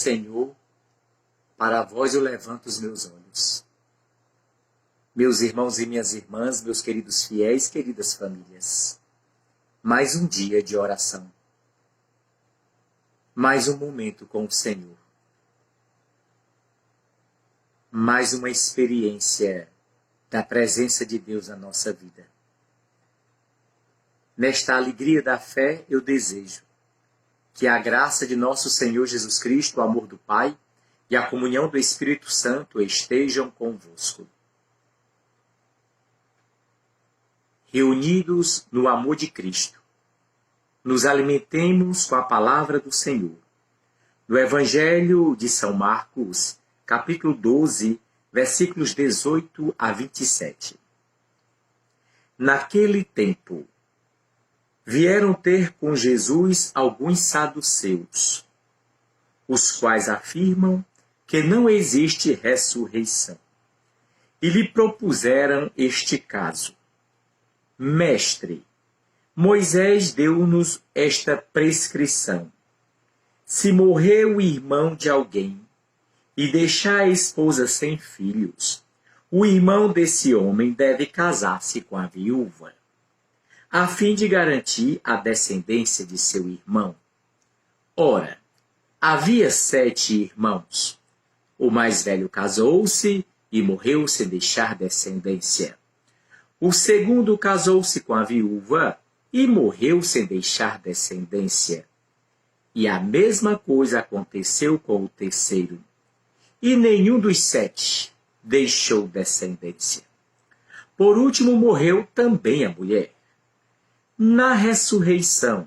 Senhor, para vós eu levanto os meus olhos. Meus irmãos e minhas irmãs, meus queridos fiéis, queridas famílias, mais um dia de oração. Mais um momento com o Senhor. Mais uma experiência da presença de Deus na nossa vida. Nesta alegria da fé, eu desejo que a graça de nosso Senhor Jesus Cristo, o amor do Pai e a comunhão do Espírito Santo estejam convosco. Reunidos no amor de Cristo, nos alimentemos com a palavra do Senhor. No Evangelho de São Marcos, capítulo 12, versículos 18 a 27. Naquele tempo, vieram ter com Jesus alguns saduceus, os quais afirmam que não existe ressurreição, e lhe propuseram este caso. Mestre, Moisés deu-nos esta prescrição. Se morrer o irmão de alguém e deixar a esposa sem filhos, o irmão desse homem deve casar-se com a viúva, a fim de garantir a descendência de seu irmão. Ora, havia 7 irmãos. O mais velho casou-se e morreu sem deixar descendência. O segundo casou-se com a viúva e morreu sem deixar descendência. E a mesma coisa aconteceu com o terceiro. E nenhum dos 7 deixou descendência. Por último morreu também a mulher. Na ressurreição,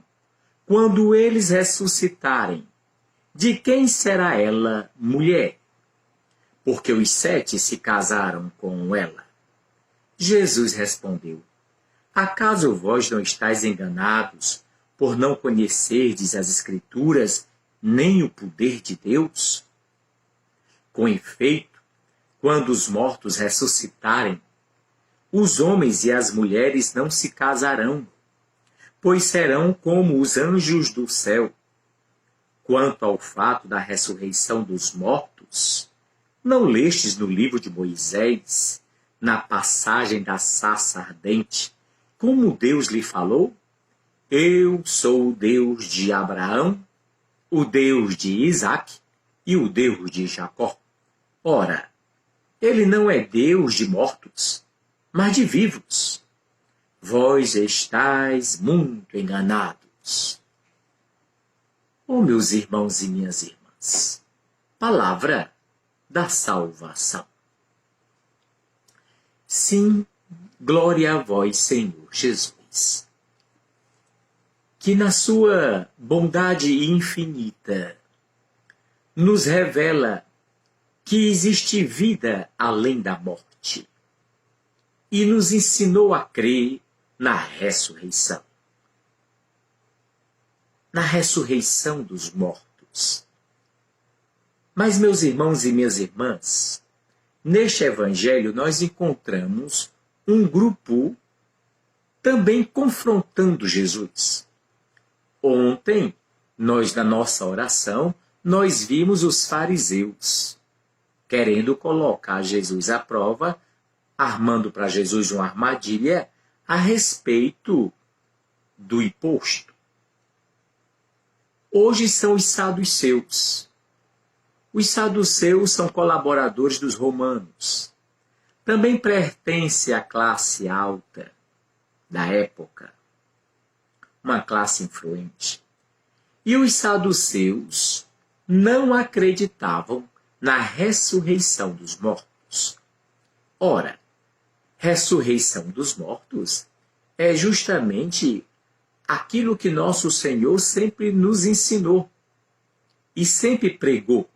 quando eles ressuscitarem, de quem será ela mulher? Porque os 7 se casaram com ela. Jesus respondeu: acaso vós não estáis enganados por não conhecerdes as Escrituras nem o poder de Deus? Com efeito, quando os mortos ressuscitarem, os homens e as mulheres não se casarão, pois serão como os anjos do céu. Quanto ao fato da ressurreição dos mortos, não lestes no livro de Moisés, na passagem da sarça ardente, como Deus lhe falou? Eu sou o Deus de Abraão, o Deus de Isaque e o Deus de Jacó. Ora, ele não é Deus de mortos, mas de vivos. Vós estáis muito enganados. Oh, meus irmãos e minhas irmãs, palavra da salvação. Sim, glória a vós, Senhor Jesus, que na sua bondade infinita nos revela que existe vida além da morte e nos ensinou a crer na ressurreição. Na ressurreição dos mortos. Mas, meus irmãos e minhas irmãs, neste Evangelho nós encontramos um grupo também confrontando Jesus. Ontem, na nossa oração, nós vimos os fariseus querendo colocar Jesus à prova, armando para Jesus uma armadilha a respeito do imposto. Hoje são os saduceus. Os saduceus são colaboradores dos romanos. Também pertence à classe alta da época, uma classe influente. E os saduceus não acreditavam na ressurreição dos mortos. Ora, ressurreição dos mortos é justamente aquilo que nosso Senhor sempre nos ensinou e sempre pregou.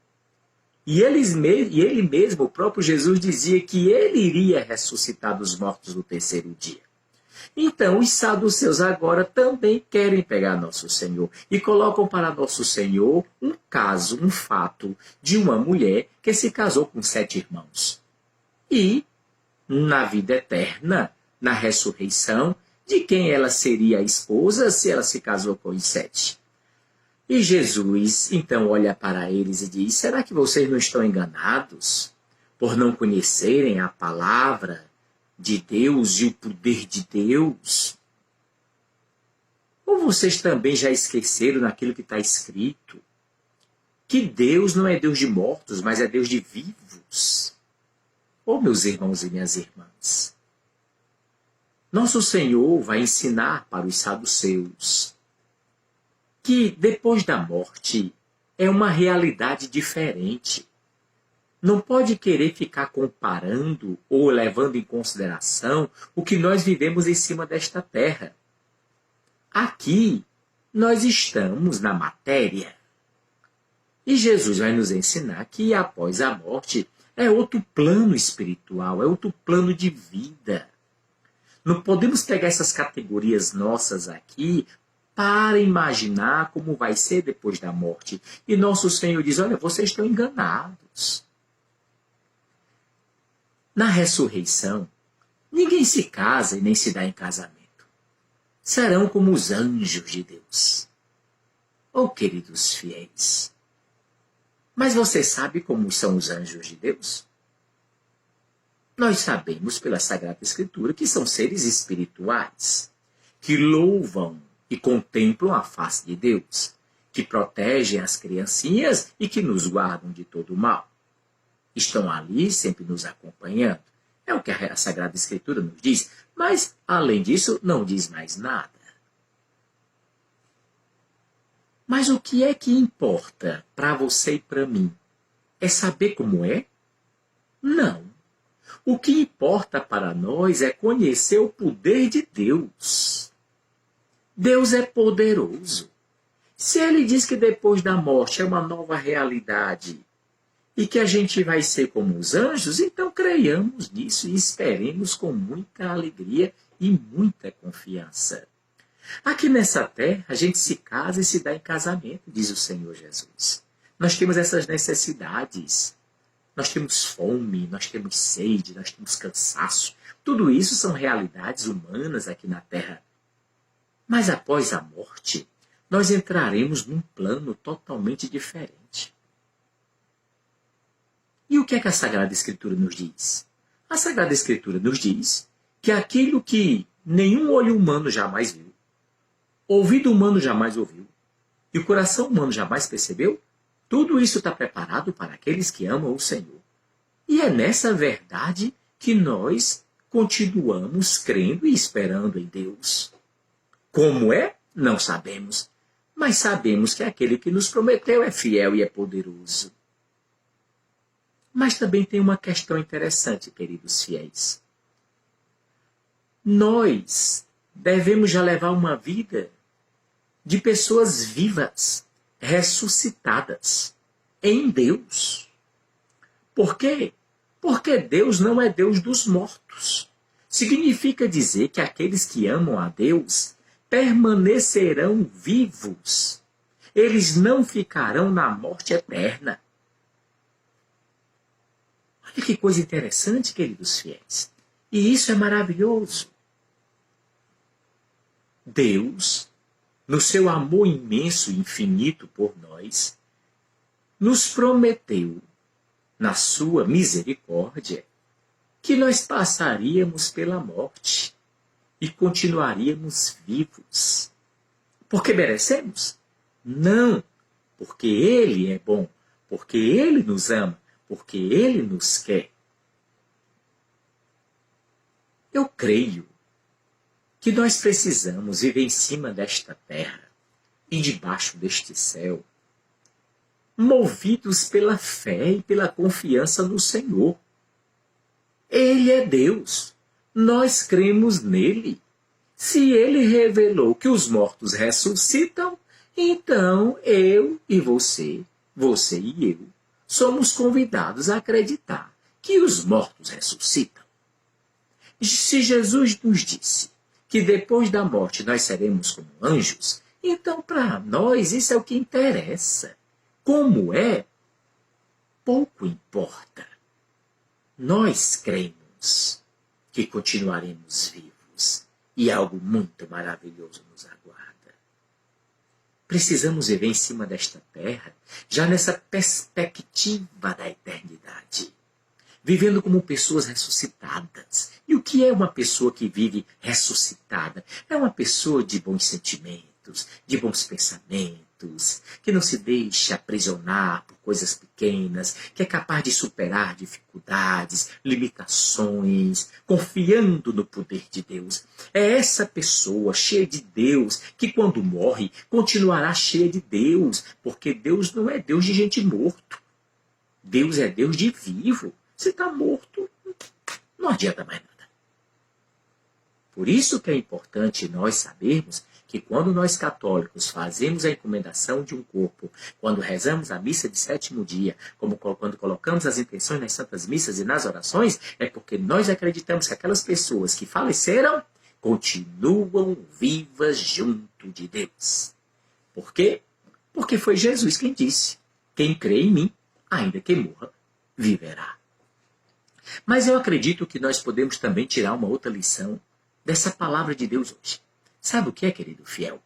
E ele mesmo, o próprio Jesus, dizia que ele iria ressuscitar dos mortos no terceiro dia. Então, os saduceus agora também querem pegar nosso Senhor e colocam para nosso Senhor um caso, um fato de uma mulher que se casou com 7 irmãos. E, na vida eterna, na ressurreição, de quem ela seria a esposa se ela se casou com os 7. E Jesus então olha para eles e diz: será que vocês não estão enganados por não conhecerem a palavra de Deus e o poder de Deus? Ou vocês também já esqueceram naquilo que está escrito? Que Deus não é Deus de mortos, mas é Deus de vivos. Oh, meus irmãos e minhas irmãs, nosso Senhor vai ensinar para os saduceus que depois da morte é uma realidade diferente. Não pode querer ficar comparando ou levando em consideração o que nós vivemos em cima desta terra. Aqui, nós estamos na matéria. E Jesus vai nos ensinar que após a morte é outro plano espiritual, é outro plano de vida. Não podemos pegar essas categorias nossas aqui para imaginar como vai ser depois da morte. E nosso Senhor diz: olha, vocês estão enganados. Na ressurreição, ninguém se casa e nem se dá em casamento. Serão como os anjos de Deus. Oh, queridos fiéis, mas você sabe como são os anjos de Deus? Nós sabemos pela Sagrada Escritura que são seres espirituais, que louvam e contemplam a face de Deus, que protegem as criancinhas e que nos guardam de todo o mal. Estão ali sempre nos acompanhando. É o que a Sagrada Escritura nos diz, mas, além disso, não diz mais nada. Mas o que é que importa para você e para mim? É saber como é? Não. O que importa para nós é conhecer o poder de Deus. Deus é poderoso. Se Ele diz que depois da morte é uma nova realidade e que a gente vai ser como os anjos, então creiamos nisso e esperemos com muita alegria e muita confiança. Aqui nessa terra, a gente se casa e se dá em casamento, diz o Senhor Jesus. Nós temos essas necessidades. Nós temos fome, nós temos sede, nós temos cansaço. Tudo isso são realidades humanas aqui na terra. Mas após a morte, nós entraremos num plano totalmente diferente. E o que é que a Sagrada Escritura nos diz? A Sagrada Escritura nos diz que aquilo que nenhum olho humano jamais viu, ouvido humano jamais ouviu, e o coração humano jamais percebeu, tudo isso está preparado para aqueles que amam o Senhor. E é nessa verdade que nós continuamos crendo e esperando em Deus. Como é? Não sabemos. Mas sabemos que aquele que nos prometeu é fiel e é poderoso. Mas também tem uma questão interessante, queridos fiéis. Nós devemos já levar uma vida de pessoas vivas, ressuscitadas em Deus. Por quê? Porque Deus não é Deus dos mortos. Significa dizer que aqueles que amam a Deus permanecerão vivos. Eles não ficarão na morte eterna. Olha que coisa interessante, queridos fiéis. E isso é maravilhoso. Deus, no seu amor imenso e infinito por nós, nos prometeu, na sua misericórdia, que nós passaríamos pela morte e continuaríamos vivos. Porque merecemos? Não, porque Ele é bom, porque Ele nos ama, porque Ele nos quer. Eu creio que nós precisamos viver em cima desta terra e debaixo deste céu, movidos pela fé e pela confiança no Senhor. Ele é Deus. Nós cremos nele. Se ele revelou que os mortos ressuscitam, então eu e você e eu, somos convidados a acreditar que os mortos ressuscitam. Se Jesus nos disse que depois da morte nós seremos como anjos, então para nós isso é o que interessa. Como é, pouco importa. Nós cremos que continuaremos vivos e algo muito maravilhoso nos aguarda. precisamos viver em cima desta terra, já nessa perspectiva da eternidade. Vivendo como pessoas ressuscitadas. E o que é uma pessoa que vive ressuscitada? É uma pessoa de bons sentimentos, de bons pensamentos, que não se deixa aprisionar por coisas pequenas, que é capaz de superar dificuldades, limitações, confiando no poder de Deus. É essa pessoa cheia de Deus que, quando morre, continuará cheia de Deus, porque Deus não é Deus de gente morto. Deus é Deus de vivo. Se está morto, não adianta mais nada. Por isso que é importante nós sabermos que quando nós católicos fazemos a encomendação de um corpo, quando rezamos a missa de sétimo dia, como quando colocamos as intenções nas santas missas e nas orações, é porque nós acreditamos que aquelas pessoas que faleceram continuam vivas junto de Deus. Por quê? Porque foi Jesus quem disse: quem crê em mim, ainda que morra, viverá. Mas eu acredito que nós podemos também tirar uma outra lição dessa palavra de Deus hoje. Sabe o que é, querido fiel?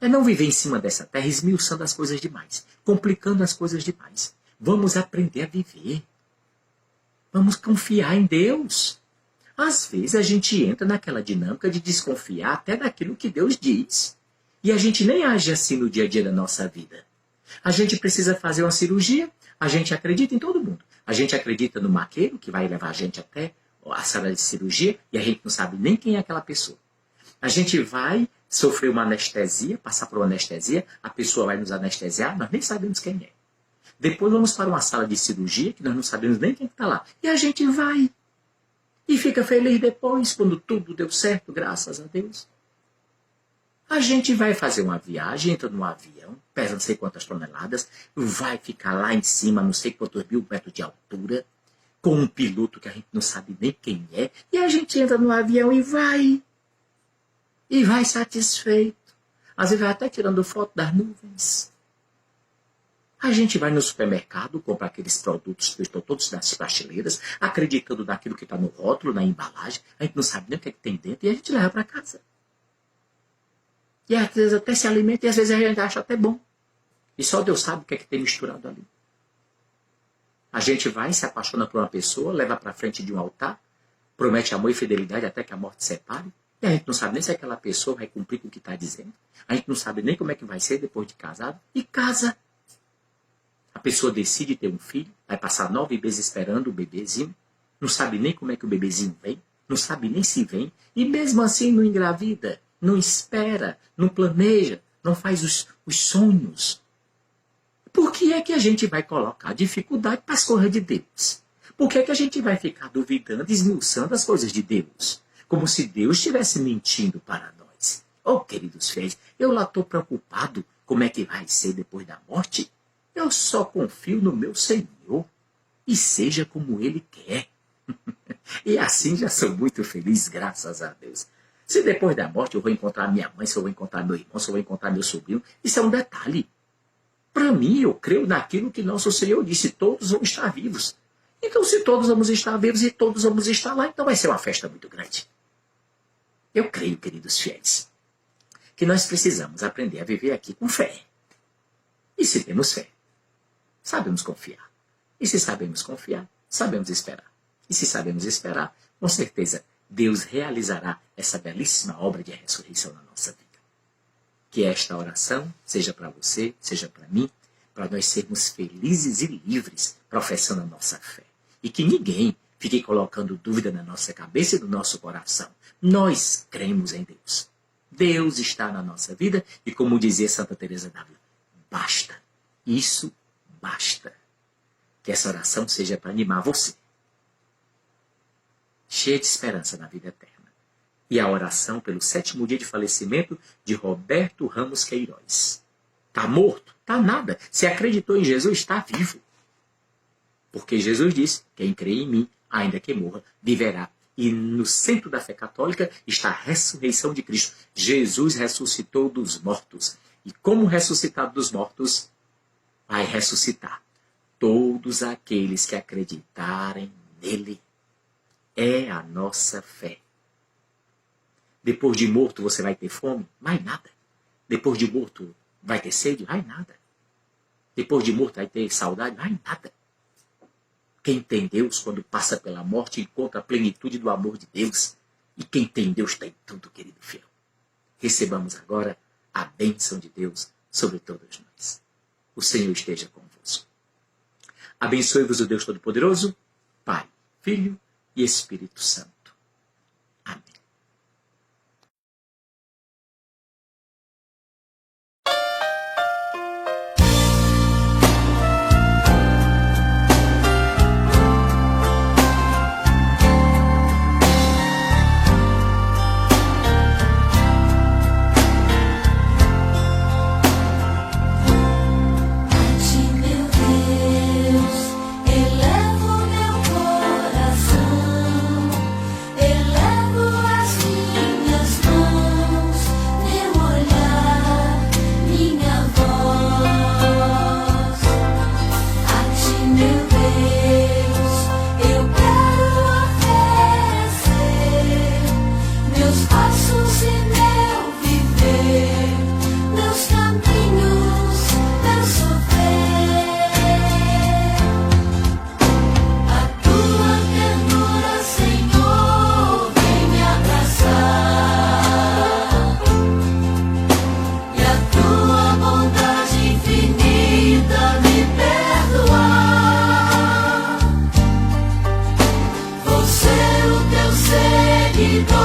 É não viver em cima dessa terra esmiuçando as coisas demais, complicando as coisas demais. Vamos aprender a viver. Vamos confiar em Deus. Às vezes a gente entra naquela dinâmica de desconfiar até daquilo que Deus diz. E a gente nem age assim no dia a dia da nossa vida. A gente precisa fazer uma cirurgia, a gente acredita em todo mundo. A gente acredita no maqueiro, que vai levar a gente até a sala de cirurgia, e a gente não sabe nem quem é aquela pessoa. A gente vai sofrer uma anestesia, passar por uma anestesia, a pessoa vai nos anestesiar, nós nem sabemos quem é. Depois vamos para uma sala de cirurgia, que nós não sabemos nem quem está lá. E a gente vai. E fica feliz depois, quando tudo deu certo, graças a Deus. A gente vai fazer uma viagem, entra num avião, pesa não sei quantas toneladas, vai ficar lá em cima, não sei quantos 1000 metros de altura, com um piloto que a gente não sabe nem quem é, e a gente entra no avião e vai. E vai satisfeito. Às vezes vai até tirando foto das nuvens. A gente vai no supermercado, compra aqueles produtos que estão todos nas prateleiras, acreditando naquilo que está no rótulo, na embalagem, a gente não sabe nem o que é que tem dentro, e a gente leva para casa. E às vezes até se alimenta e às vezes a gente acha até bom. E só Deus sabe o que é que tem misturado ali. A gente vai, se apaixona por uma pessoa, leva para frente de um altar, promete amor e fidelidade até que a morte separe. E a gente não sabe nem se aquela pessoa vai cumprir com o que está dizendo. A gente não sabe nem como é que vai ser depois de casado. E casa. A pessoa decide ter um filho, vai passar 9 meses esperando o bebezinho, não sabe nem como é que o bebezinho vem, não sabe nem se vem, e mesmo assim não engravida. Não espera, não planeja, não faz os sonhos. Por que é que a gente vai colocar dificuldade para as coisas de Deus? Por que é que a gente vai ficar duvidando, esmiuçando as coisas de Deus? Como se Deus estivesse mentindo para nós. Oh, queridos fiéis, eu lá estou preocupado como é que vai ser depois da morte. Eu só confio no meu Senhor e seja como Ele quer. E assim já sou muito feliz, graças a Deus. Se depois da morte eu vou encontrar minha mãe, se eu vou encontrar meu irmão, se eu vou encontrar meu sobrinho, isso é um detalhe. Para mim, eu creio naquilo que nosso Senhor disse, todos vão estar vivos. Então, se todos vamos estar vivos e todos vamos estar lá, então vai ser uma festa muito grande. Eu creio, queridos fiéis, que nós precisamos aprender a viver aqui com fé. E se temos fé, sabemos confiar. E se sabemos confiar, sabemos esperar. E se sabemos esperar, com certeza, Deus realizará essa belíssima obra de ressurreição na nossa vida. Que esta oração seja para você, seja para mim, para nós sermos felizes e livres professando a nossa fé. E que ninguém fique colocando dúvida na nossa cabeça e no nosso coração. Nós cremos em Deus. Deus está na nossa vida e, como dizia Santa Teresa d'Ávila, basta. Isso basta. Que essa oração seja para animar você, cheia de esperança na vida eterna. E a oração pelo 7º dia de falecimento de Roberto Ramos Queiroz. Está morto? Está nada. Se acreditou em Jesus, está vivo. Porque Jesus disse, quem crê em mim, ainda que morra, viverá. E no centro da fé católica está a ressurreição de Cristo. Jesus ressuscitou dos mortos. E como ressuscitado dos mortos, vai ressuscitar todos aqueles que acreditarem nele. É a nossa fé. Depois de morto você vai ter fome? Mais nada. Depois de morto Vai ter sede? Vai nada. Depois de morto vai ter saudade? Vai nada. Quem tem Deus, quando passa pela morte, encontra a plenitude do amor de Deus. E quem tem Deus tem tudo, querido fiel. Recebamos agora a bênção de Deus sobre todos nós. O Senhor esteja convosco. Abençoe-vos o Deus Todo-Poderoso, Pai, Filho e Espírito Santo. Amém. Seguidor.